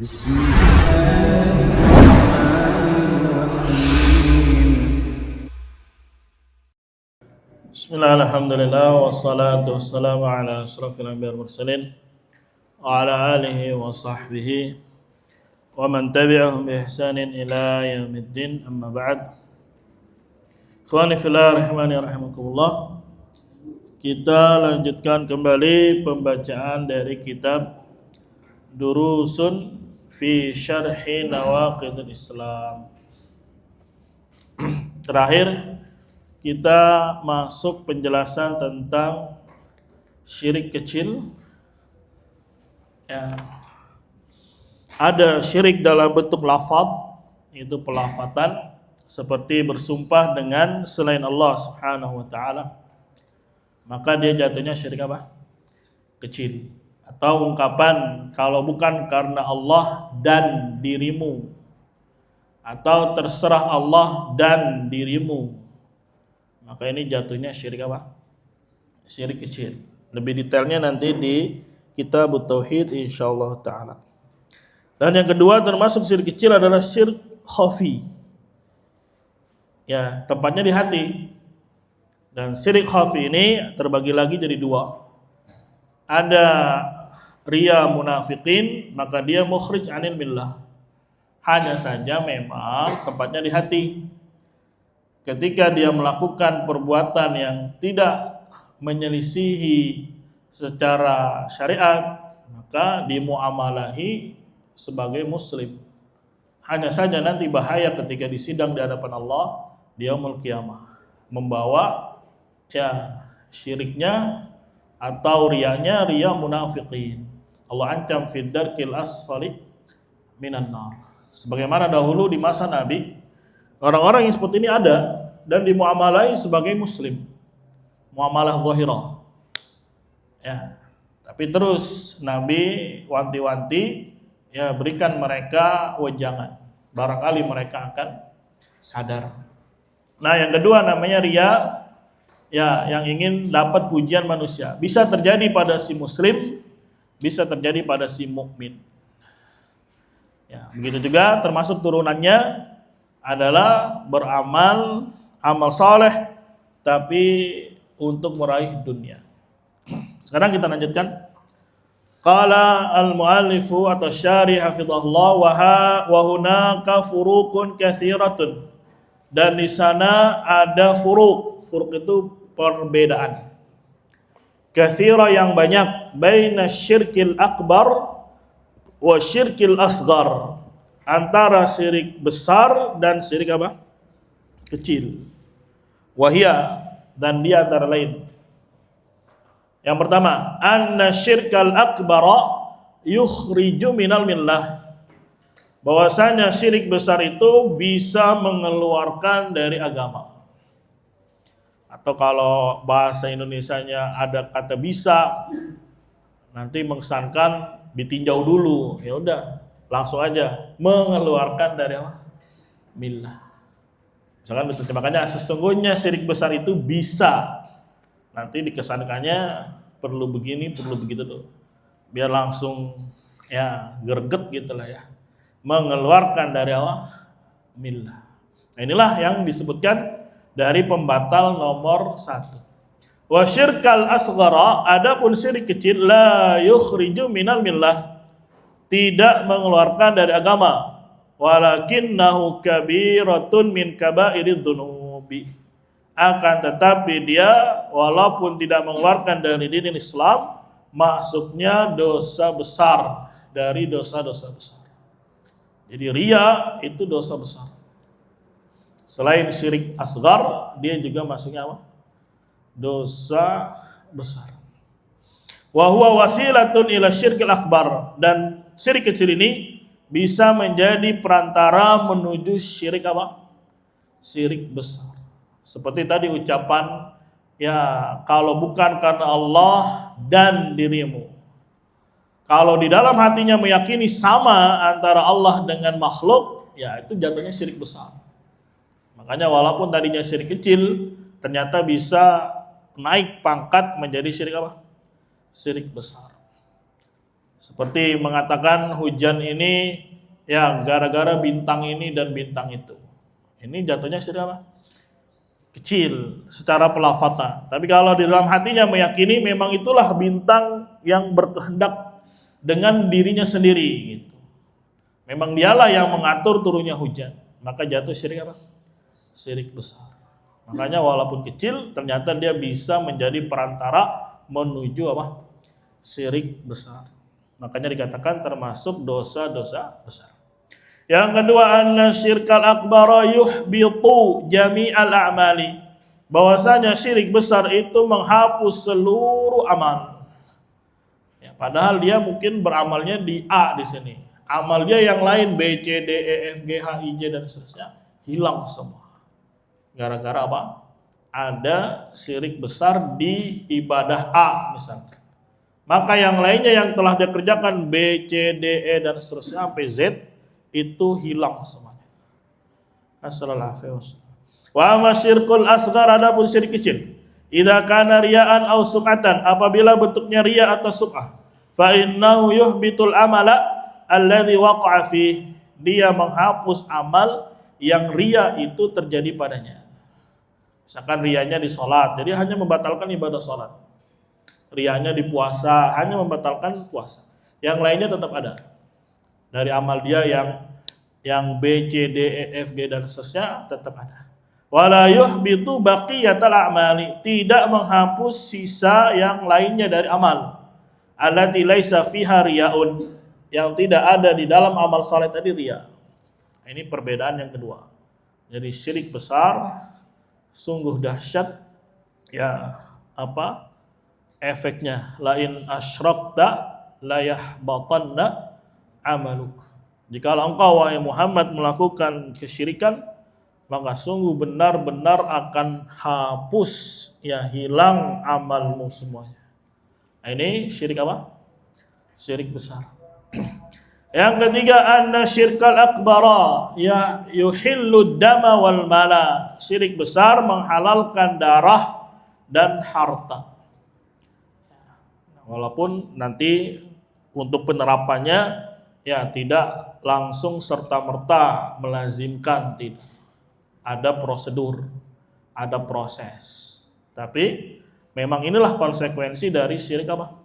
Bismillah, alhamdulillah, wassalatu wassalamu ala ashrafil anbiya wal mursalin wa ala alihi wa sahbihi wa man tabi'ahum bi ihsanin ila yaumiddin, amma ba'd. Ikhwani fillah rahimani rahimakumullah. Kita lanjutkan kembali pembacaan dari kitab Durusun fi Syarhi Nawaqidul Islam. Terakhir kita masuk penjelasan tentang syirik kecil. Ya. Ada syirik dalam bentuk lafaz, yaitu pelafatan, seperti bersumpah dengan selain Allah Subhanahu wa taala. Maka dia jatuhnya syirik apa? Kecil. Atau ungkapan kalau bukan karena Allah dan dirimu, atau terserah Allah dan dirimu, maka ini jatuhnya syirik apa? Syirik kecil. Lebih detailnya nanti di Kitab Tauhid insyaallah taala. Dan yang kedua termasuk syirik kecil adalah syirik khafi. Ya, tempatnya di hati. Dan syirik khafi ini terbagi lagi jadi dua. Ada riya munafiqin, maka dia mukhrij anil millah. Hanya saja memang tempatnya di hati. Ketika dia melakukan perbuatan yang tidak menyelisihi secara syariat, maka dimuamalahi sebagai muslim. Hanya saja nanti bahaya ketika disidang di hadapan Allah di yaumul qiyamah, membawa syiriknya atau riyanya riya munafiqin. Allah ancam fid darkil asfali minan nar. Sebagaimana dahulu di masa Nabi, orang-orang yang seperti ini ada dan dimuamalai sebagai muslim, muamalah zahirah. Ya, tapi terus Nabi wanti-wanti, ya berikan mereka wejangan, barangkali mereka akan sadar. Nah, yang kedua namanya riya, ya yang ingin dapat pujian manusia. Bisa terjadi pada si muslim, bisa terjadi pada si mukmin. Ya, begitu juga termasuk turunannya adalah beramal amal saleh tapi untuk meraih dunia. Sekarang kita lanjutkan. Qala al-muallifu atau syarih hafizahullah wa hunaka furuqun katsiratun. Dan di sana ada furuk. Furuk itu perbedaan. Katsira yang banyak baina syirkil akbar wa syirkil asghar. Antara syirik besar dan syirik apa? Kecil. Wahia, dan dia antara lain. Yang pertama, anna syirkal akbara yukhriju minal millah. Bahwasanya syirik besar itu bisa mengeluarkan dari agama. Atau kalau bahasa Indonesianya ada kata bisa, nanti mengesankan ditinjau dulu. Ya udah, langsung aja mengeluarkan dari apa? Millah. Misalkan makanya sesungguhnya syirik besar itu bisa, nanti dikesankannya perlu begini, perlu begitu tuh, biar langsung ya greget gitulah ya, mengeluarkan dari Allah millah. Nah, inilah yang disebutkan dari pembatal nomor 1. Wa syirkal asghara, adapun syirik kecil, la yukhriju minal millah, tidak mengeluarkan dari agama. Walakinnahu kabiratun min kabairidz dzunubi. Akan tetapi dia walaupun tidak mengeluarkan dari din Islam, masuknya dosa besar dari dosa-dosa besar. Jadi riya itu dosa besar. Selain syirik asghar, dia juga masuknya apa? Dosa besar. Wa huwa wasilatun ila syirkil akbar, dan syirik kecil ini bisa menjadi perantara menuju syirik apa? Syirik besar. Seperti tadi ucapan, ya kalau bukan karena Allah dan dirimu. Kalau di dalam hatinya meyakini sama antara Allah dengan makhluk, ya itu jatuhnya syirik besar. Makanya walaupun tadinya syirik kecil, ternyata bisa naik pangkat menjadi syirik apa? Syirik besar. Seperti mengatakan hujan ini ya gara-gara bintang ini dan bintang itu. Ini jatuhnya syirik apa? Kecil secara pelafatan. Tapi kalau di dalam hatinya meyakini memang itulah bintang yang berkehendak dengan dirinya sendiri gitu. Memang dialah yang mengatur turunnya hujan. Maka jatuh syirik apa? Syirik besar. Makanya walaupun kecil ternyata dia bisa menjadi perantara menuju apa? Syirik besar. Makanya dikatakan termasuk dosa-dosa besar. Yang kedua, anna syirkal akbar yuhbitu jami'al a'mali. Bahwasanya syirik besar itu menghapus seluruh amal. Ya, padahal dia mungkin beramalnya di A di sini. Amal dia yang lain B, C, D, E, F, G, H, I, J dan seterusnya hilang semua. Gara-gara apa? Ada syirik besar di ibadah A misalnya. Maka yang lainnya yang telah dia kerjakan B, C, D, E dan seterusnya sampai Z itu hilang semuanya. Assalamualaikum. Wa masyirkul asghar, adapun syirik kecil. Idza kana riya'an aw sum'atan, apabila bentuknya riya atau sum'ah, fa innahu yuhbitul amala alladhi waqa'a fi. Dia menghapus amal yang riya itu terjadi padanya. Misalkan riyanya di salat, jadi hanya membatalkan ibadah salat. Riyanya di puasa, hanya membatalkan puasa. Yang lainnya tetap ada. Dari amal dia yang B, C, D, E, F, G dan seterusnya tetap ada. Wala yuhbitu baqiyatal a'mali, tidak menghapus sisa yang lainnya dari amal. Allati laisa fiha riyaun, yang tidak ada di dalam amal saleh tadi riya. Ini perbedaan yang kedua. Jadi syirik besar sungguh dahsyat ya apa? Efeknya lain asyrakta la yahbatanna amaluk. Jika engkau wahai Muhammad melakukan kesyirikan, maka sungguh benar-benar akan hapus ya hilang amalmu semuanya. Nah, ini syirik apa? Syirik besar. Yang ketiga, anna syirkal akbara ya yuhillu dama wal mala. Syirik besar menghalalkan darah dan harta. Walaupun nanti untuk penerapannya ya tidak langsung serta-merta melazimkan, tidak. Ada prosedur, ada proses. Tapi memang inilah konsekuensi dari syirik apa?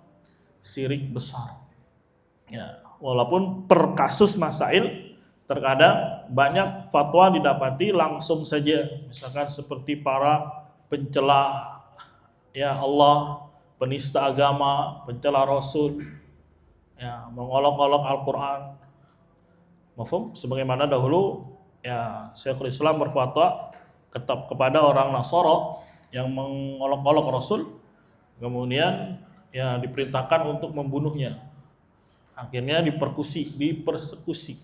Syirik besar. Ya, walaupun per kasus masail terkadang banyak fatwa didapati langsung saja, misalkan seperti para pencela ya Allah, penista agama, pencela Rasul, ya mengolok-olok Al-Quran. Mafhum? Sebagaimana dahulu ya Syekhul Islam berfatwa kepada orang Nasara yang mengolok-olok Rasul, kemudian ya diperintahkan untuk membunuhnya. Akhirnya dipersekusi.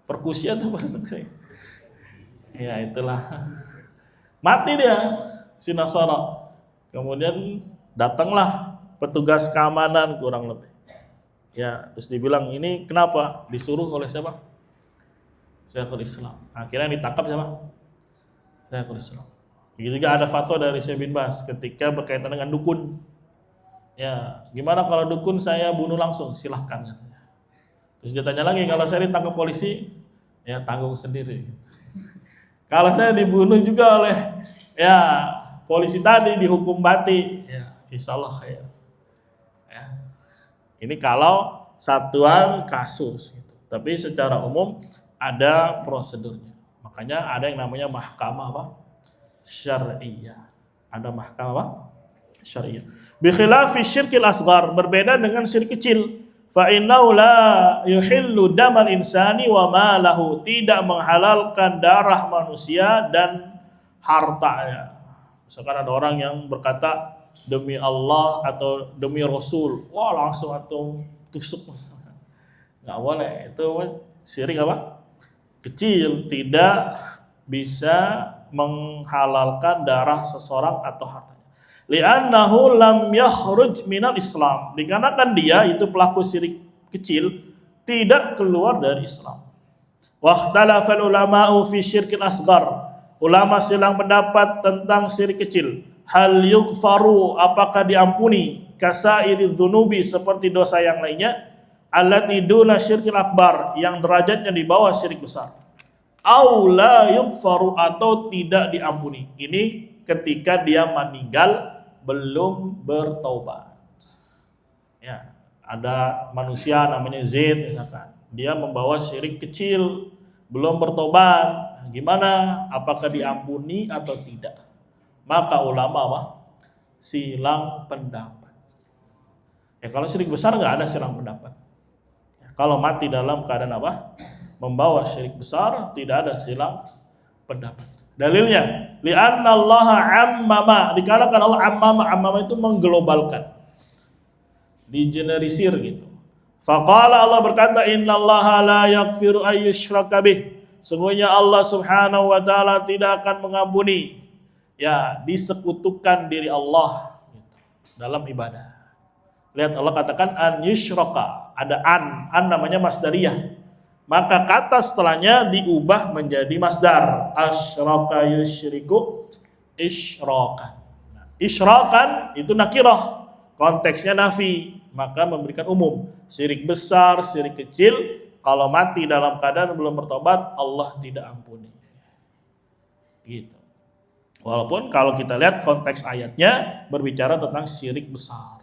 Perkusi atau persekusi? Ya itulah. Mati dia si Nasara. Kemudian datanglah petugas keamanan kurang lebih. Ya, terus dibilang ini kenapa? Disuruh oleh siapa? Syekhul Islam. Akhirnya ditangkap siapa? Syekhul Islam. Begitu juga ada fatwa dari Syekh bin Baz ketika berkaitan dengan dukun. Ya, gimana kalau dukun saya bunuh langsung? Silahkan katanya. Terus dia tanya lagi, kalau saya ditangkap polisi, ya tanggung sendiri. Kalau saya dibunuh juga oleh ya polisi tadi dihukum mati, ya insya Allah ya. Ini kalau satuan kasus, gitu. Tapi secara umum ada prosedurnya. Makanya ada yang namanya mahkamah apa? Syariah. Ada mahkamah apa? Syariah. Bi khilafi syirkil asghar, berbeda dengan syirik kecil. Fa innahu la yuhillu damal insani wa malahu, tidak menghalalkan darah manusia dan hartanya. Misalkan ada orang yang berkata demi Allah atau demi Rasul, wah langsung atau tusuk, nggak boleh. Itu syirik apa? Kecil, tidak bisa menghalalkan darah seseorang atau hartanya. Li'annahu lam yakhruj minal Islam, dikarenakan dia itu pelaku syirik kecil tidak keluar dari Islam. Wahtalafal ulama'u fi syirkil asghar, ulama silang pendapat tentang syirik kecil. Hal yughfaru, apakah diampuni kasairi dzunubi, seperti dosa yang lainnya, allati duna syirkil akbar, yang derajatnya di bawah syirik besar. Au la yughfaru, atau tidak diampuni. Ini ketika dia meninggal belum bertaubat. Ya, ada manusia namanya Zaid misalkan. Dia membawa syirik kecil, belum bertobat. Gimana? Apakah diampuni atau tidak? Maka ulama silang pendapat. Ya, kalau syirik besar nggak ada silang pendapat. Ya, kalau mati dalam keadaan membawa syirik besar, tidak ada silang pendapat. Dalilnya, li'anna Allah ammama, dikarenakan Allah ammama itu mengglobalkan, digenerisir gitu. Faqala, Allah berkata, innallaha la yaghfiru ayyushraka bih, sungguhnya Allah Subhanahu wa taala tidak akan mengampuni ya disekutukan diri Allah gitu, dalam ibadah. Lihat, Allah katakan an yushraka, ada an namanya masdariyah. Maka kata setelahnya diubah menjadi masdar, asyraka yusyriku isyrakan. Nah, isyrakan itu nakirah, konteksnya nafi, maka memberikan umum. Syirik besar, syirik kecil, kalau mati dalam keadaan belum bertobat, Allah tidak ampuni. Gitu. Walaupun kalau kita lihat konteks ayatnya berbicara tentang syirik besar,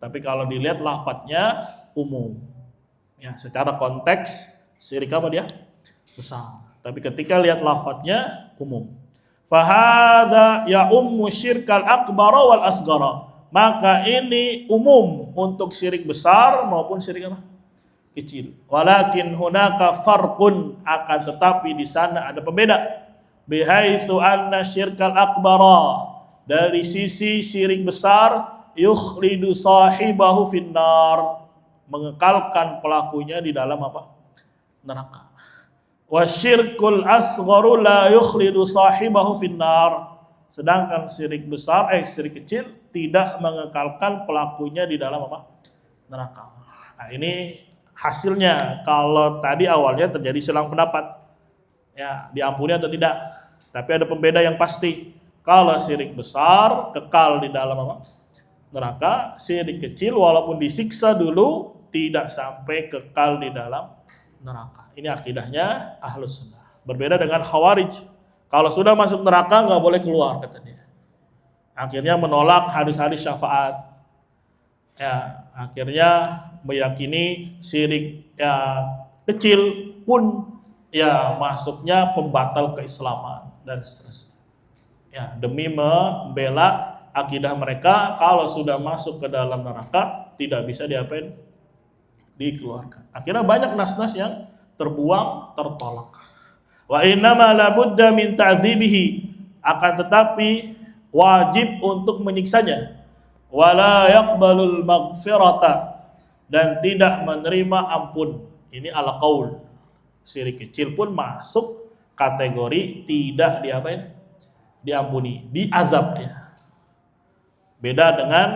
tapi kalau dilihat lafadznya umum. Ya, secara konteks syirik apa dia? Besar. Tapi ketika lihat lafadznya umum. Fahada ya ummu syirkal akbara wal asgara. Maka ini umum untuk syirik besar maupun syirik apa? Kecil. Walakin hunaka farqun, akan tetapi di sana ada pembeda. Bihaitsu anna syirkal akbara, dari sisi syirik besar, yukhlidu sahibahu finnar, mengekalkan pelakunya di dalam apa? Neraka. Wasyirkul asgharu la yukhlidu sahibahu finnar, sedangkan syirik besar syirik kecil tidak mengekalkan pelakunya di dalam apa? Neraka. Nah, ini hasilnya. Kalau tadi awalnya terjadi silang pendapat, ya diampuni atau tidak, tapi ada pembeda yang pasti. Kalau syirik besar kekal di dalam apa? Neraka. Syirik kecil walaupun disiksa dulu tidak sampai kekal di dalam neraka. Ini akidahnya Ahlus Sunnah. Berbeda dengan Khawarij. Kalau sudah masuk neraka nggak boleh keluar, kata dia. Akhirnya menolak hadis-hadis syafaat. Ya, akhirnya meyakini syirik ya kecil pun ya masuknya pembatal keislaman dan seterusnya. Ya, demi membela akidah mereka, kalau sudah masuk ke dalam neraka tidak bisa diapain? Dikeluarkan. Akhirnya banyak nas-nas yang terbuang, tertolak. Wa innama la budda min ta'dzibihi, akan tetapi wajib untuk menyiksanya. Wala yaqbalul maghfirata, dan tidak menerima ampun. Ini ala qaul. Syirik kecil pun masuk kategori tidak diapain? Diampuni, diazab dia. Beda dengan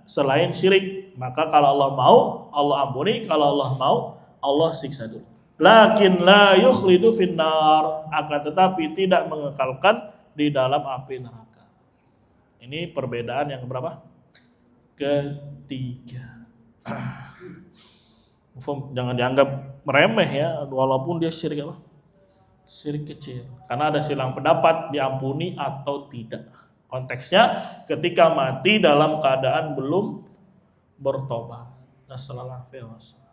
selain syirik. Maka kalau Allah mau, Allah ampuni. Kalau Allah mau, Allah siksa dulu. Lakin la yukhlidu finnar, akan tetapi tidak mengekalkan di dalam api neraka. Ini perbedaan yang berapa? Ketiga. Jangan dianggap meremeh ya, walaupun dia syirik apa? Syirik kecil. Karena ada silang pendapat diampuni atau tidak. Konteksnya ketika mati dalam keadaan belum bertobat. Nasallallahu alaihi wasallam.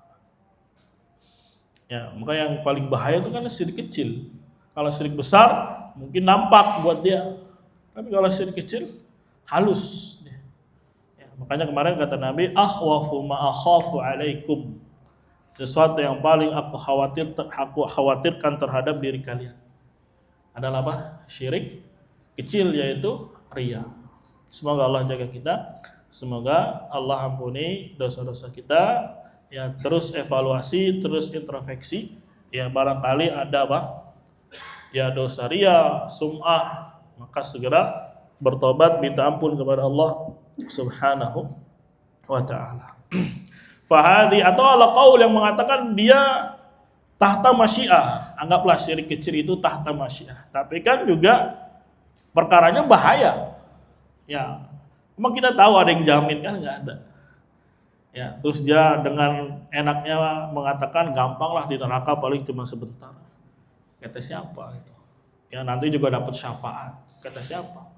Ya, maka yang paling bahaya itu kan syirik kecil. Kalau syirik besar mungkin nampak buat dia, tapi kalau syirik kecil halus. Ya, makanya kemarin kata Nabi, akhwafu ma akhafu alaikum, sesuatu yang paling aku khawatirkan terhadap diri kalian adalah apa? Syirik kecil, yaitu riya. Semoga Allah jaga kita, semoga Allah ampuni dosa-dosa kita. Ya, terus evaluasi, terus introspeksi. Ya, barangkali ada apa? Ya, dosa riya, sum'ah, maka segera bertobat, minta ampun kepada Allah Subhanahu wa ta'ala. Fahadi, atau ala qaul yang mengatakan dia tahta masyiah. Anggaplah syirik kecil itu tahta masyiah. Tapi kan juga perkaranya bahaya. Ya, emang kita tahu ada yang jamin kan? Enggak ada. Ya, terus dia dengan enaknya mengatakan gampanglah di neraka paling cuma sebentar. Kata siapa itu? Ya nanti juga dapat syafaat. Kata siapa?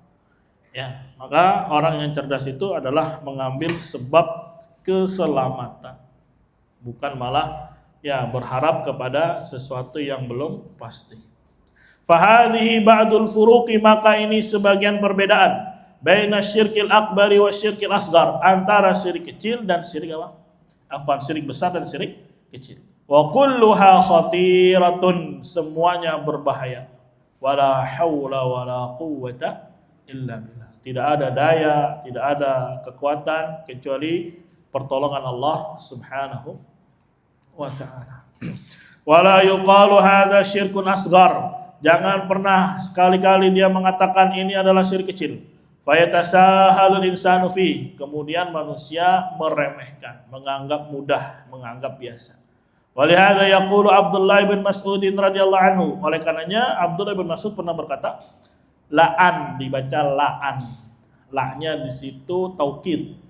Ya, maka orang yang cerdas itu adalah mengambil sebab keselamatan, bukan malah ya berharap kepada sesuatu yang belum pasti. Fahadhihi ba'dul furuqi, maka ini sebagian perbedaan baina syirkil akbari wa syirkil asgar, antara syirik kecil dan syirik apa? Afwan, syirik besar dan syirik kecil. Wa kulluha khatiratun, semuanya berbahaya. Wala haula wala quwwata illa billah. Tidak ada daya, tidak ada kekuatan kecuali pertolongan Allah Subhanahu wa ta'ala. Wala yuqalu hadza syirkun asgar. Jangan pernah sekali-kali dia mengatakan ini adalah syirik kecil. Fayatasahalul insanu fi, kemudian manusia meremehkan, menganggap mudah, menganggap biasa. Walihada yaqulu Abdullah bin Mas'ud radhiyallahu anhu, oleh karenanya Abdullah bin Mas'ud pernah berkata, la'an dibaca la'an. La-nya di situ taukid.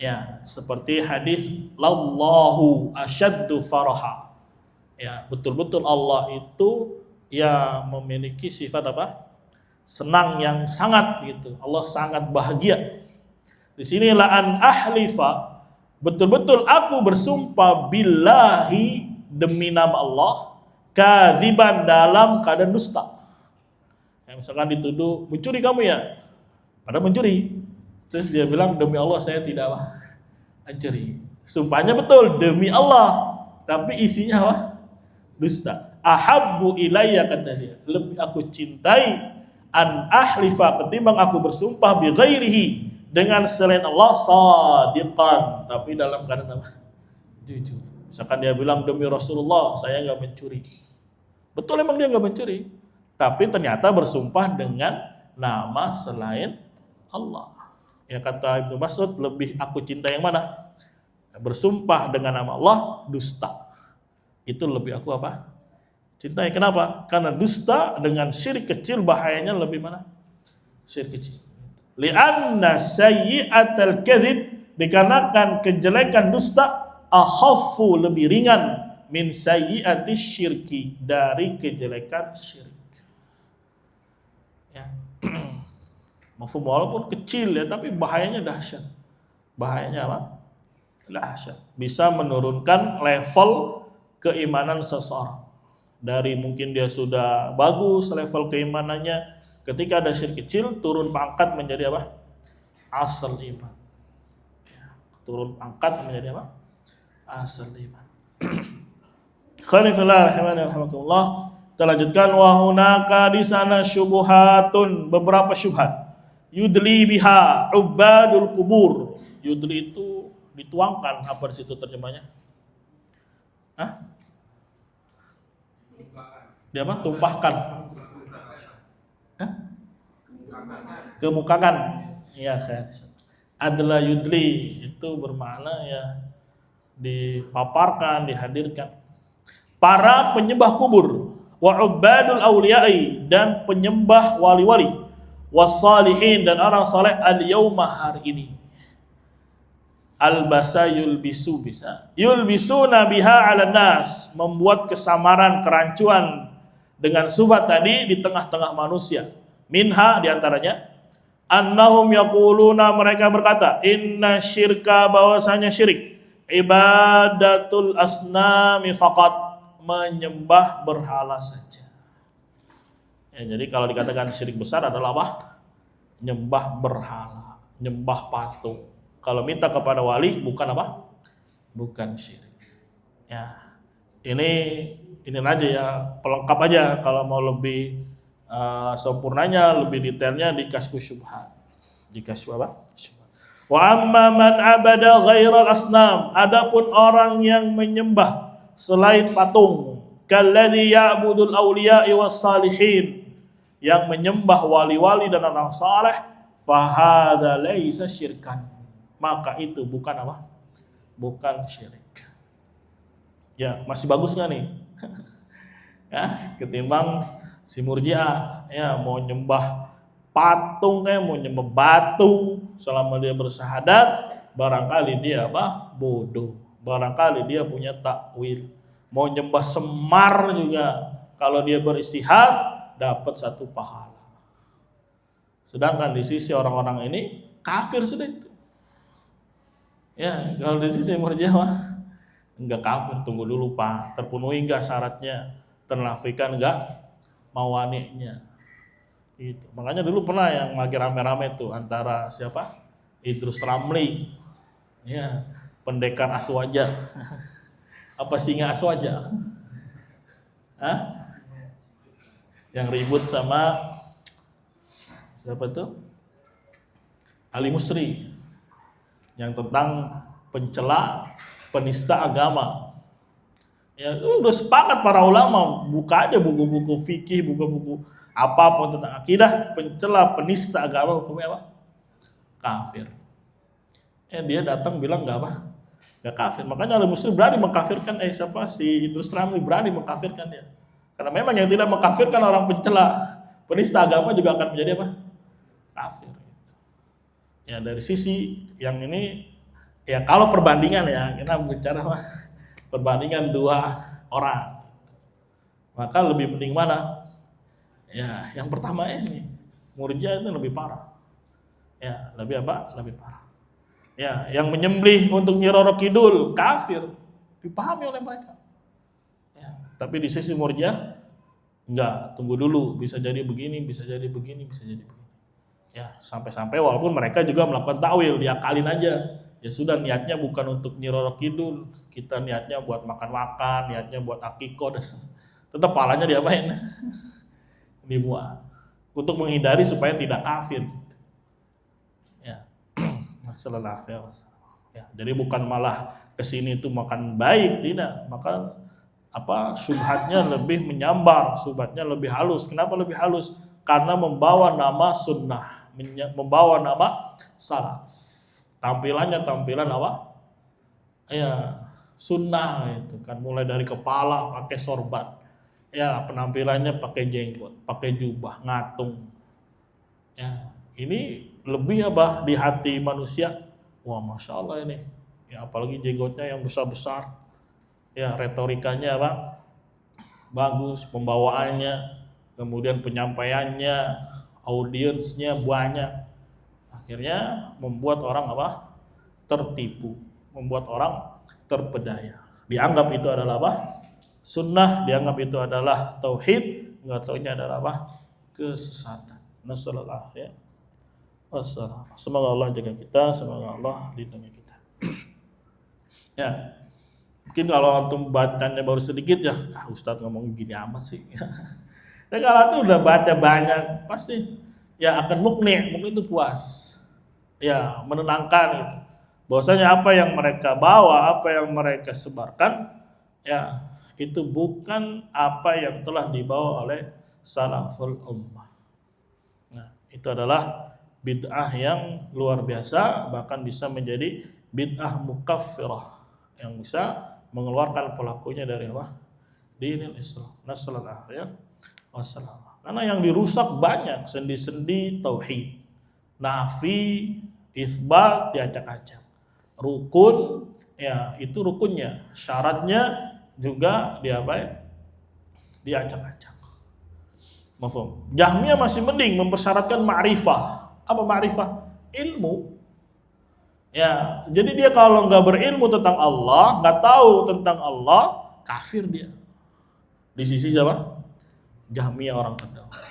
Ya, seperti hadis lallahu asyaddu faraha. Ya, betul-betul Allah itu ya memiliki sifat apa? Senang yang sangat gitu. Allah sangat bahagia. Di sini la'an ahlifa, betul-betul aku bersumpah billahi, demi nama Allah, kadziban, dalam keadaan dusta. Ya, misalkan dituduh mencuri kamu ya, padahal mencuri. Terus dia bilang demi Allah saya tidak mencuri. Sumpahnya betul demi Allah, tapi isinya apa? Dusta. Ahabbu ilayya, kata dia, lebih aku cintai an ahlifa, ketimbang aku bersumpah bi ghairihi, dengan selain Allah, sadiqan, tapi dalam keadaan apa? Jujur. Misalkan dia bilang demi Rasulullah saya nggak mencuri, betul emang dia nggak mencuri, tapi ternyata bersumpah dengan nama selain Allah. Ya kata Ibnu Mas'ud, lebih aku cinta yang mana? Bersumpah dengan nama Allah, dusta. Itu lebih aku apa? Cintai. Kenapa? Karena dusta dengan syirik kecil bahayanya lebih mana? Syirik kecil. Li'anna sayyi'atal kadzib, dikarenakan kejelekan dusta akhaffu, lebih ringan, min sayyi'ati syirki, dari kejelekan syirik. Ya. Mafhum, walaupun kecil ya, tapi bahayanya dahsyat. Bahayanya apa? Dahsyat. Bisa menurunkan level keimanan seseorang. Dari mungkin dia sudah bagus level keimanannya, ketika ada syirik kecil turun pangkat menjadi apa? Asal iman. Ya, turun pangkat menjadi apa? Asal iman. Khanifillah rahimahullah. Kita lanjutkan, wa hunaka, di sana syubhatun, beberapa syubhat. Yudli biha ubadul kubur. Yudli itu dituangkan, apa di situ terjemahnya? Hah? Dia apa? Tumpahkan. Hah? Kemukakan. Iya, adalah yudli, itu bermakna ya dipaparkan, dihadirkan. Para penyembah kubur, wa ubadul awliyai, dan penyembah wali-wali, wassalihin, dan orang saleh, al-yauma, hari ini. Albasa yulbisu, bisa yulbisu nabiha ala nas, membuat kesamaran, kerancuan dengan subhat tadi di tengah-tengah manusia. Minha, diantaranya, annahum yaquluna, mereka berkata, inna syirka, bahwasanya syirik, ibadatul asnami faqat, menyembah berhala saja. Ya, jadi kalau dikatakan syirik besar adalah apa? Nyembah berhala, nyembah patung. Kalau minta kepada wali bukan apa? Bukan syirik. Ya, ini aja ya, pelengkap aja. Kalau mau lebih sempurnanya, lebih detailnya di Kasyfus Syubhat. Di Kasyfus apa? Syubhat. Wa amma man abada ghairal asnam, adapun orang yang menyembah selain patung, kalladzi ya'budul awliya'i was salihin, yang menyembah wali-wali dan orang saleh, fahadza laisa syirkan, maka itu bukan apa? Bukan syirik. Ya, masih bagus nggak nih? Ya, ketimbang si Murji'ah, ya mau nyembah patung kayak mau nyembah batu, selama dia bersyahadat barangkali dia apa? Bodoh. Barangkali dia punya takwil. Mau nyembah Semar juga, kalau dia beristihad dapat 1 pahala. Sedangkan di sisi orang-orang ini kafir sudah itu. Ya, kalau di sisi Murji'ah enggak kafir, tunggu dulu Pak, terpenuhi enggak syaratnya, ternafikan enggak mawani'nya. Gitu. Makanya dulu pernah yang lagi rame-rame tuh antara siapa? Idrus Ramli, ya, pendekar Aswaja. Apa singa Aswaja? Hah? Yang ribut sama siapa tuh? Ali Musri, yang tentang pencela penista agama. Ya, udah sepakat para ulama, buka aja buku-buku fikih, buku-buku apapun tentang akidah, pencela penista agama hukumnya apa? Kafir. Dia datang bilang enggak apa? Enggak kafir. Makanya Ali Muslim berani mengkafirkan siapa? Si Idrus Ramli berani mengkafirkan dia. Karena memang yang tidak mengkafirkan orang pencela penista agama juga akan menjadi apa? Kafir. Ya, dari sisi yang ini, ya kalau perbandingan ya, kita bicara apa? Perbandingan 2 orang. Maka lebih mending mana? Ya, yang pertama ini, Murji'ah itu lebih parah. Ya, lebih apa? Lebih parah. Ya, yang menyembelih untuk Nyi Roro Kidul kafir, dipahami oleh mereka. Ya, tapi di sisi Murji'ah enggak, tunggu dulu, bisa jadi begini, bisa jadi begini, bisa jadi begini. Ya, sampai-sampai walaupun mereka juga melakukan takwil, diakalin aja. Ya sudah, niatnya bukan untuk Nyi Roro Kidul, kita niatnya buat makan-makan, niatnya buat akikoh, tetap pahalanya diapain? Dibuat untuk menghindari supaya tidak kafir gitu. Ya. Masalah ya. Jadi bukan malah kesini itu makan baik, tidak. Maka apa syubhatnya lebih menyambar, syubhatnya lebih halus. Kenapa lebih halus? Karena membawa nama sunnah, membawa nama salaf. Tampilannya tampilan apa? Ya, sunnah itu kan, mulai dari kepala pakai sorban. Ya, penampilannya pakai jenggot, pakai jubah, ngatung. Ya, ini lebih apa di hati manusia? Wah, masya Allah ini. Ya, apalagi jenggotnya yang besar-besar. Ya, retorikanya apa? Bagus, pembawaannya, kemudian penyampaiannya, audiensnya banyak. Akhirnya membuat orang apa? Tertipu, membuat orang terpedaya. Dianggap itu adalah apa? Sunnah, dianggap itu adalah tauhid, enggak taunya adalah apa? Kesesatan. Nasallallahu ya. Wassalam. Semoga Allah jaga kita, semoga Allah lindungi kita. Ya. Mungkin kalau antum bacanya baru sedikit ya, Ustadz ngomong gini amat sih. Dan kalau tuh udah baca banyak, pasti ya akan mukni itu puas. Ya, menenangkan gitu. Bahwasanya apa yang mereka bawa, apa yang mereka sebarkan, ya itu bukan apa yang telah dibawa oleh salaful ummah. Nah, itu adalah bid'ah yang luar biasa, bahkan bisa menjadi bid'ah mukaffirah yang bisa mengeluarkan pelakunya dari apa? Dinil Islam. Nasallallahu ya. Wassalam. Karena yang dirusak banyak, sendi-sendi tauhid. Nafi, isbat diacak-acak. Rukun, ya itu rukunnya. Syaratnya juga diacak-acak. Mafhum. Jahmiyah masih mending mempersyaratkan ma'rifah. Apa ma'rifah? Ilmu. Ya, jadi dia kalau nggak berilmu tentang Allah, nggak tahu tentang Allah, kafir dia. Di sisi siapa? Jahmiyah orang terdahulu.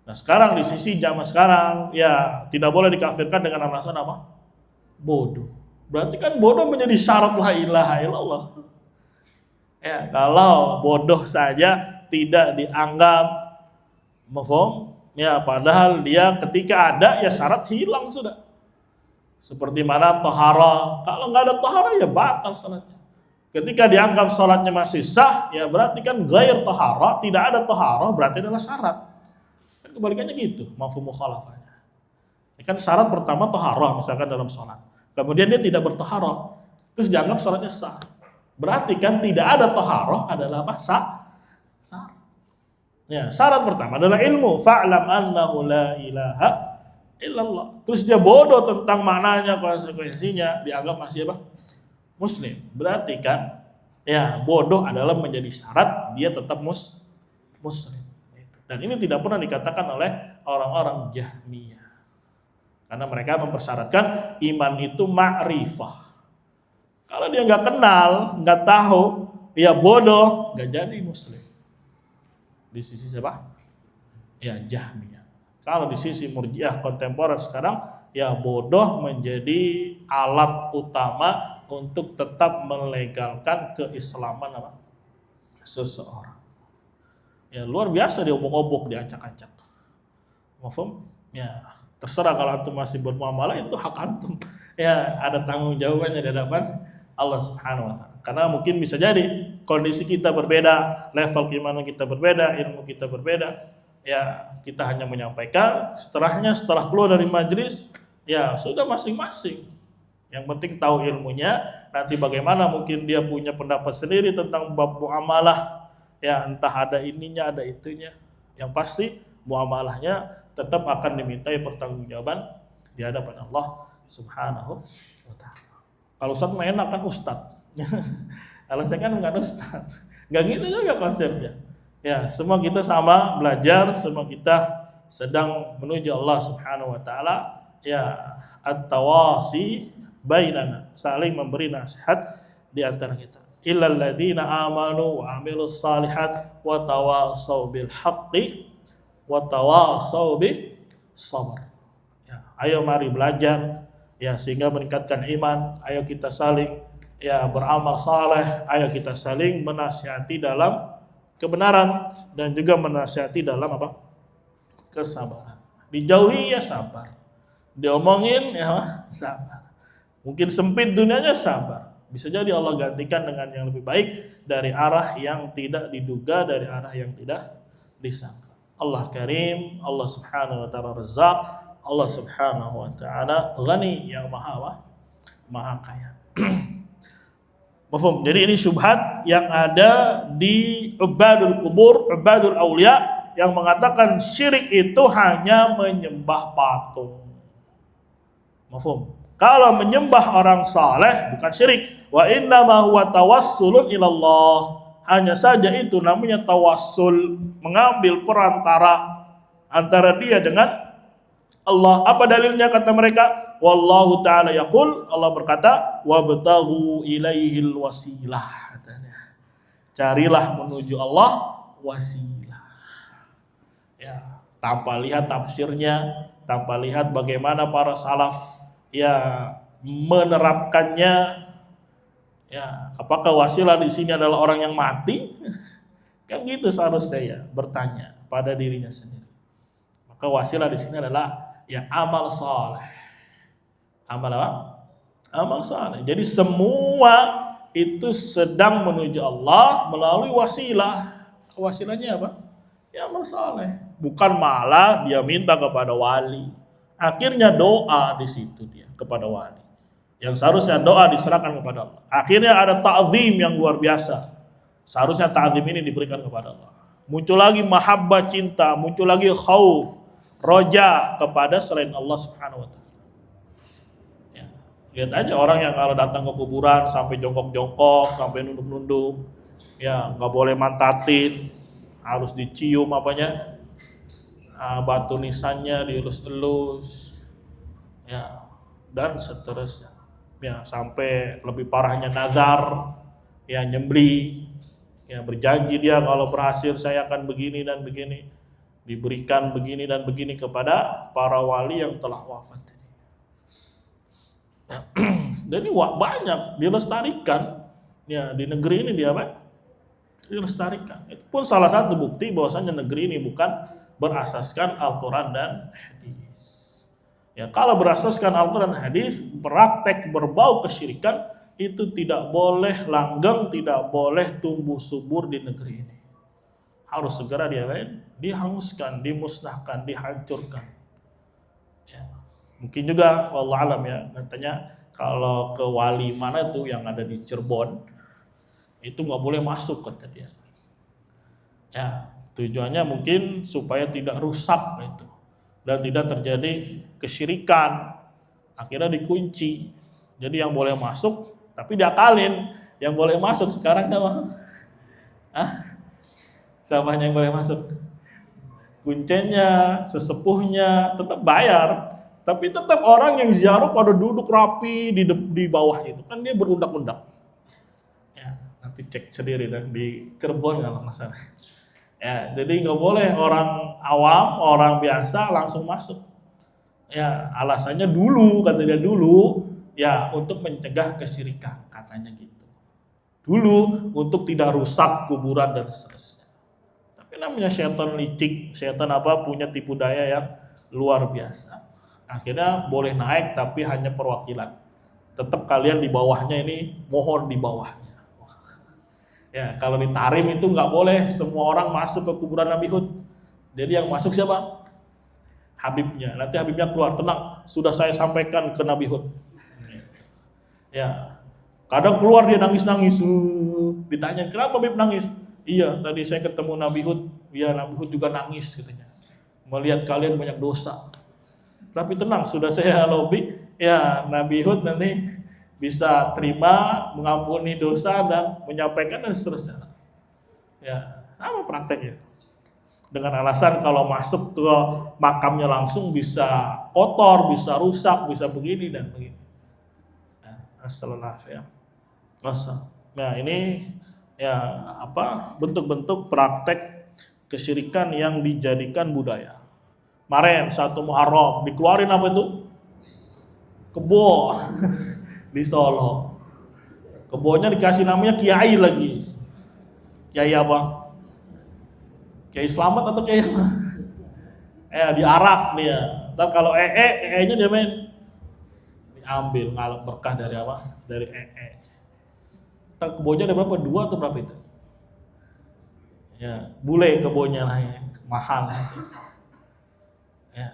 Nah, sekarang di sisi zaman sekarang, ya tidak boleh dikafirkan dengan alasan apa? Bodoh. Berarti kan bodoh menjadi syarat la ilaha illallah. Ya, kalau bodoh saja tidak dianggap mafhum, ya padahal dia ketika ada ya syarat hilang sudah. Seperti mana taharah, kalau nggak ada taharah ya batal salatnya. Ketika dianggap salatnya masih sah, ya berarti kan ghair taharah, tidak ada taharah berarti adalah syarat. Kan kebalikannya gitu, mafhum mukhalafahnya. Ini kan syarat pertama taharah misalkan dalam salat. Kemudian dia tidak bertaharah, terus dianggap salatnya sah. Berarti kan tidak ada taharah adalah apa? Syarat. Ya, syarat pertama adalah ilmu. Fa'lam annahu la ilaha illallah. Terus dia bodoh tentang maknanya, konsekuensinya, dianggap masih apa? Muslim. Berarti kan, ya bodoh adalah menjadi syarat dia tetap muslim. Dan ini tidak pernah dikatakan oleh orang-orang Jahmiyah. Karena mereka mempersyaratkan iman itu ma'rifah. Kalau dia nggak kenal, nggak tahu, ya bodoh, nggak jadi muslim. Di sisi siapa? Ya Jahmiyah. Kalau di sisi Murji'ah kontemporer sekarang, ya bodoh menjadi alat utama untuk tetap melegalkan keislaman apa? Seseorang. Ya luar biasa dia obok-obok, diacak-acak. Mafhum? Ya terserah, kalau antum masih bermuamalah itu hak antum. Ya ada tanggung jawabannya di hadapan Allah Subhanahu wa taala. Karena mungkin bisa jadi kondisi kita berbeda, level keimanan kita berbeda, ilmu kita berbeda. Ya kita hanya menyampaikan, setelah keluar dari majelis, ya sudah masing-masing. Yang penting tahu ilmunya, nanti bagaimana mungkin dia punya pendapat sendiri tentang bab muamalah. Ya entah ada ininya, ada itunya. Yang pasti muamalahnya tetap akan dimintai pertanggungjawaban di hadapan Allah Subhanahu wa taala. Kalau Ustaz mah enak kan Ustaz. Kalau saya kan bukan Ustaz. Enggak gitu juga konsepnya. Ya, semua kita sama belajar, semua kita sedang menuju Allah Subhanahu wa taala. Ya, at-tawasi bainana, saling memberi nasihat di antara kita. Illal ladzina amanu wa amilus shalihat wa tawassaw bil haqqi wa tawassaw bis sabr. Ya, ayo mari belajar ya sehingga meningkatkan iman. Ayo kita saling ya beramal saleh, ayo kita saling menasihati dalam kebenaran dan juga menasihati dalam apa? Kesabaran. Dijauhi ya sabar. Diomongin ya sabar. Mungkin sempit dunianya sabar. Bisa jadi Allah gantikan dengan yang lebih baik dari arah yang tidak diduga, dari arah yang tidak disangka. Allah Karim, Allah Subhanahu wa taala Razzaq, Allah Subhanahu wa taala Ghani yang maha kaya. Mafhum? Jadi ini syubhat yang ada di ubadul kubur, ubadul aulia yang mengatakan syirik itu hanya menyembah patung. Mafhum? Kalau menyembah orang saleh bukan syirik. Wa innama huwa tawassulun ilallah. Hanya saja itu namanya tawassul, mengambil perantara antara dia dengan Allah. Apa dalilnya kata mereka? Wallahu ta'ala yaqul, Allah berkata, wabtaghu ilaihil wasilah. Carilah menuju Allah wasilah. Ya, tanpa lihat tafsirnya, tanpa lihat bagaimana para salaf ya menerapkannya. Ya, apakah wasilah di sini adalah orang yang mati? Kan gitu seharusnya ya bertanya pada dirinya sendiri. Maka wasilah di sini adalah ya amal saleh. Amal apa? Amal saleh. Jadi semua itu sedang menuju Allah melalui wasilah. Wasilahnya apa? Ya amal saleh. Bukan malah dia minta kepada wali. Akhirnya doa di situ dia kepada wali. Yang seharusnya doa diserahkan kepada Allah. Akhirnya ada ta'zim yang luar biasa. Seharusnya ta'zim ini diberikan kepada Allah. Muncul lagi mahabbah cinta, muncul lagi khauf, roja kepada selain Allah Subhanahu wa taala. Ya, lihat aja orang yang kalau datang ke kuburan sampai jongkok-jongkok, sampai nunduk-nunduk, ya nggak boleh mantatin, harus dicium apanya, batu nisannya dielus-elus, ya dan seterusnya. Ya, sampai lebih parahnya nazar, ya nyembeli, ya berjanji dia kalau berhasil saya akan begini dan begini, diberikan begini dan begini kepada para wali yang telah wafat. Jadi banyak dilestarikan, ya di negeri ini dia apa? Dilestarikan. Itu pun salah satu bukti bahwasanya negeri ini bukan berasaskan Al-Quran dan hadis. Ya, kalau berasaskan Al-Quran dan hadis, praktek berbau kesyirikan itu tidak boleh langgeng, tidak boleh tumbuh subur di negeri ini. Harus segera dihanguskan, dimusnahkan, dihancurkan. Ya. Mungkin juga wallahu alam ya, katanya kalau ke wali mana tuh yang ada di Cirebon itu nggak boleh masuk kata dia. Ya, tujuannya mungkin supaya tidak rusak itu. dan tidak terjadi kesyirikan. Akhirnya dikunci. Jadi yang boleh masuk, tapi diakalin. Yang boleh masuk sekarang siapa? Siapa yang boleh masuk? Kuncinya, sesepuhnya, tetap bayar. Tapi tetap orang yang ziarah pada duduk rapi di bawah itu. Kan dia berundak-undak. Ya, nanti cek sendiri dan di Cirebon kalau nggak salah. Ya, jadi nggak boleh orang awam, orang biasa langsung masuk. Ya, alasannya dulu, kata dia dulu, ya untuk mencegah kesyirikan, katanya gitu. Dulu untuk tidak rusak kuburan dan seterusnya. Tapi namanya setan licik, setan punya tipu daya yang luar biasa. Akhirnya boleh naik tapi hanya perwakilan. Tetap kalian di bawahnya ini, mohon di bawahnya. Ya, kalau di Tarim itu nggak boleh semua orang masuk ke kuburan Nabi Hud. Jadi yang masuk siapa? Habibnya. Nanti Habibnya keluar, tenang, sudah saya sampaikan ke Nabi Hud. Ya, kadang keluar dia nangis-nangis. Ditanya, kenapa Habib nangis? Iya, tadi saya ketemu Nabi Hud. Ya, Nabi Hud juga nangis katanya. Melihat kalian banyak dosa. Tapi tenang, sudah saya lobby. Ya, Nabi Hud nanti bisa terima, mengampuni dosa dan menyampaikan dan seterusnya. Ya, sama prakteknya. Dengan alasan kalau masuk ke makamnya langsung bisa kotor, bisa rusak, bisa begini dan begini. Assalamualaikum. Nah, ini ya bentuk-bentuk praktek kesyirikan yang dijadikan budaya. Kemarin 1 Muharram dikeluarin apa itu? Kebo di Solo. Kebonya dikasih namanya kiai lagi. Kiai apa? Kiai Slamet atau kiai apa? Diarak dia. Ntar kalau nya dia main diambil ngalap berkah dari apa? Dari Ntar kebonya ada berapa? 2 atau berapa itu? Ya, bule kebonya lah ya. Mahal. Ya.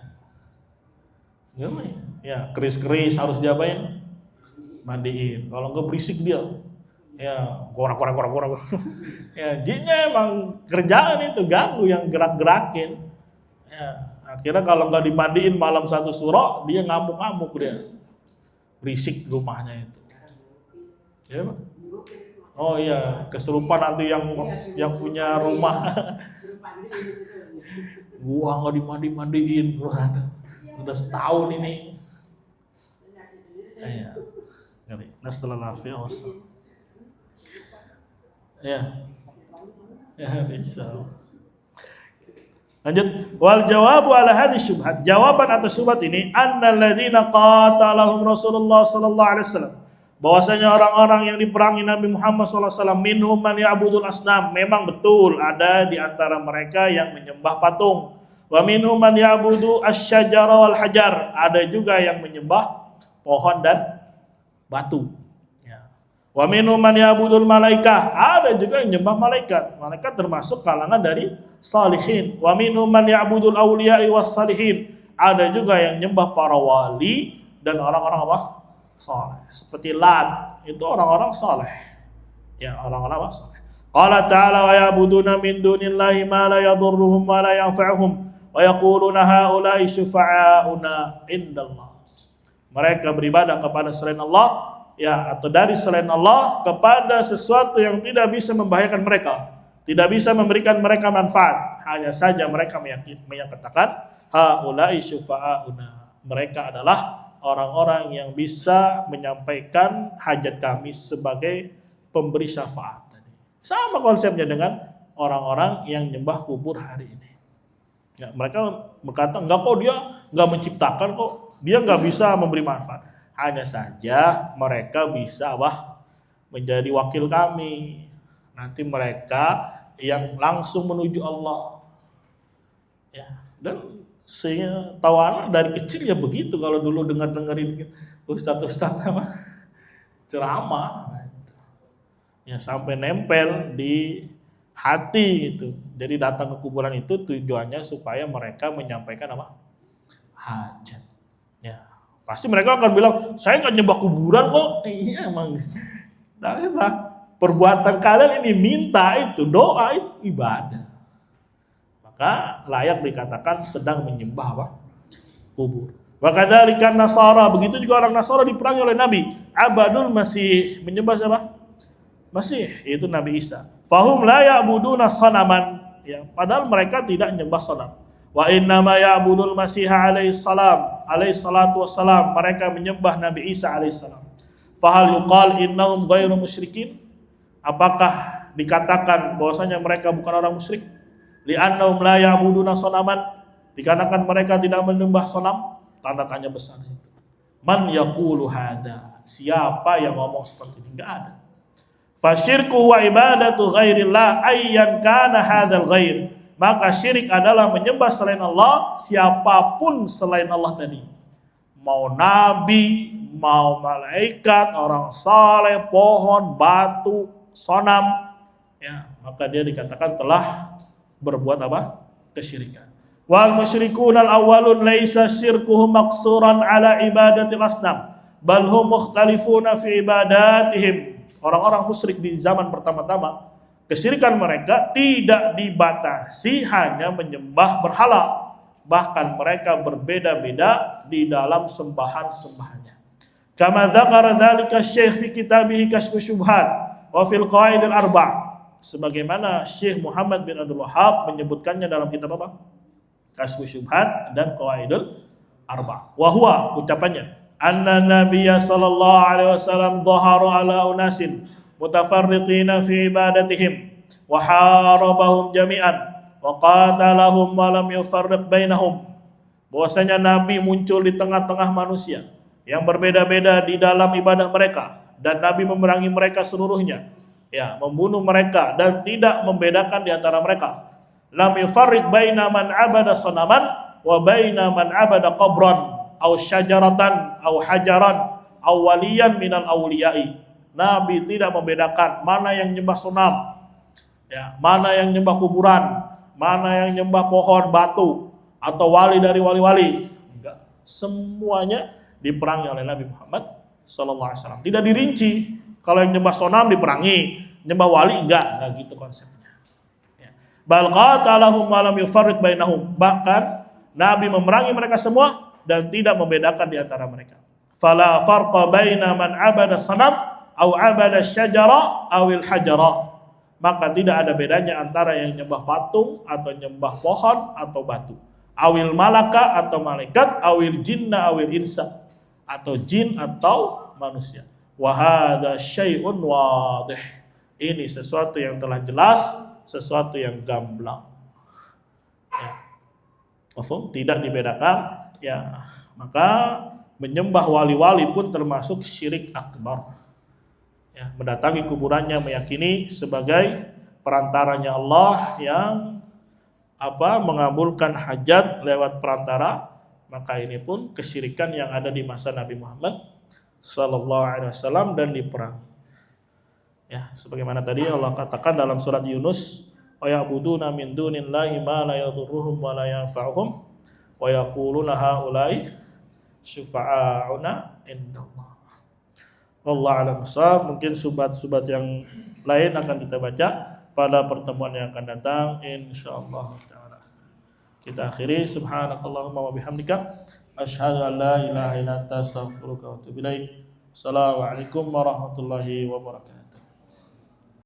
Gimana ya? Ya, keris-keris harus diapain? Mandiin. Kalau enggak berisik dia. Ya, korak. Ya, jinnya emang kerjaan itu ganggu yang gerak-gerakin. Ya, akhirnya kalau enggak dimandiin malam 1 suro, dia ngamuk-ngamuk dia. Berisik rumahnya itu. Ya, Pak? Oh iya, kesurupan nanti yang punya rumah. Gua nggak dimandi-mandiin, udah setahun ini. Ya, ngeri. Nasallallahu ya, insyaallah. Lanjut. Wal jawabu ala hadhihi syubhat. Jawaban atas syubhat ini, annal ladzina qatalahum Rasulullah sallallahu alaihi wasallam. Bahwasanya orang-orang yang diperangi Nabi Muhammad SAW, minhum man ya'budul asnam, memang betul ada di antara mereka yang menyembah patung. Wa minhum man ya'budu asy-syajara wal hajar, ada juga yang menyembah pohon dan batu. Ya. Wa minhum man ya'budul malaikah, ada juga yang menyembah malaikat. Malaikat termasuk kalangan dari salihin. Wa minhum man ya'budul awliya'i was salihin, ada juga yang menyembah para wali dan orang-orang apa? Saleh. Seperti Lat, itu orang-orang saleh. Ya, orang-orang saleh. Qala ta'ala wa ya'buduna min dunillahi ma la yadurruhum wa la yanfa'uhum wa yaquluna haula'i syufa'auna indallah. Mereka beribadah kepada selain Allah, ya, atau dari selain Allah kepada sesuatu yang tidak bisa membahayakan mereka, tidak bisa memberikan mereka manfaat. Hanya saja mereka menyatakan haula'i syufa'auna. Mereka adalah orang-orang yang bisa menyampaikan hajat kami sebagai pemberi syafaat. Sama konsepnya dengan orang-orang yang nyembah kubur hari ini. Ya, mereka berkata, enggak kok, dia enggak menciptakan kok, dia enggak bisa memberi manfaat. Hanya saja mereka bisa menjadi wakil kami. Nanti mereka yang langsung menuju Allah. Ya, dan saya tahu anak dari kecil ya begitu, kalau dulu dengerin ustadz ceramah ya sampai nempel di hati itu. Jadi datang ke kuburan itu tujuannya supaya mereka menyampaikan hajat. Ya, pasti mereka akan bilang, saya nggak nyembah kuburan kok. Iya emang. Tapi perbuatan kalian ini minta itu, doa itu ibadah. Maka layak dikatakan sedang menyembah kubur. Wa kadzalika Nasara, begitu juga orang Nasara diperangi oleh Nabi. Abadul Masih, menyembah siapa? Masih, yaitu Nabi Isa. Fahum la ya'buduna sanaman, ya, padahal mereka tidak menyembah sanam. Wa inna ma ya'budul Masih alaihi salatu wassalam, mereka menyembah Nabi Isa alaihi salam. Fahal yuqal innahum ghairu musyrikin? Apakah dikatakan bahwasanya mereka bukan orang musyrik? Li'annahum la ya'buduna sanaman, dikarenakan mereka tidak menyembah sanam. Tanda tanya besar itu. Man yaqulu hadza? Siapa yang ngomong seperti ini? Enggak ada. Fasyirku wa ibadatu ghairillah ayyan kana hadzal ghair. Maka syirik adalah menyembah selain Allah, siapapun selain Allah tadi. Mau nabi, mau malaikat, orang saleh, pohon, batu, sonam, ya, maka dia dikatakan telah berbuat apa? Kesyirikan. Wal musyrikun al awwalun laisa syirkuhum maqsuran ala ibadatil asnam, bal hum mukhtalifuna fi ibadatihim. Orang-orang musyrik di zaman pertama-tama, kesyirikan mereka tidak dibatasi hanya menyembah berhala, bahkan mereka berbeda-beda di dalam sembahan-sembahannya. Kama dzakara dzalika Syekh fi kitabih Kasyfus Syubhat wa fil Qawaidil Arba'. Sebagaimana Syekh Muhammad bin Abdul Wahhab menyebutkannya dalam kitab apa? Kasyfus Syubhat dan Qawaidil Arba'. Wa huwa, ucapannya, anna nabiyya sallallahu alaihi wasallam dhahara ala unasin mutafarriqina fi ibadatihim wa harabahum jami'an wa qatalahum wa lam yufarriq bainahum. Bahwasanya Nabi muncul di tengah-tengah manusia yang berbeda-beda di dalam ibadah mereka, dan Nabi memerangi mereka seluruhnya, ya, membunuh mereka dan tidak membedakan di antara mereka. Lam yufarriq baina man abada sanaman wa baina man abada qabran aw syajaratan aw hajaran aw waliyan minal awliyai. Nabi tidak membedakan mana yang nyembah sonam, ya, mana yang nyembah kuburan, mana yang nyembah pohon, batu, atau wali dari wali-wali. Enggak, semuanya diperangi oleh Nabi Muhammad SAW. Tidak dirinci, kalau yang nyembah sonam diperangi, nyembah wali enggak gitu konsepnya. Ya. Bal qatalahum wa lam yufarriq bainahum. Bahkan Nabi memerangi mereka semua dan tidak membedakan di antara mereka. Fala farqa baina man abada sanam au abada syajara awil hajara. Maka tidak ada bedanya antara yang nyembah patung atau nyembah pohon atau batu. Awil malaka atau malaikat, awil jinna awil insa, atau jin atau manusia. Wa hadza syai'un wadih. Ini sesuatu yang telah jelas, sesuatu yang gamblang. Ya. Tidak dibedakan, ya. Maka menyembah wali-wali pun termasuk syirik akbar. Ya, mendatangi kuburannya meyakini sebagai perantaranya Allah yang mengabulkan hajat lewat perantara, maka ini pun kesyirikan yang ada di masa Nabi Muhammad sallallahu alaihi wasallam dan diperangi. Ya, sebagaimana tadi Allah katakan dalam surat Yunus, wa ya'buduna min dunillahi ma la yadhurruhum wa la yanfa'uhum wa yaquluna haula'i syufa'auna indallah. Wallahu a'lam bishawab. Mungkin subat-subat yang lain akan kita baca pada pertemuan yang akan datang insyaallah taala. Kita akhiri subhanakallahumma wa bihamdika asyhadu an la ilaha illa anta astaghfiruka wa atubu ilaik. Assalamualaikum warahmatullahi wabarakatuh.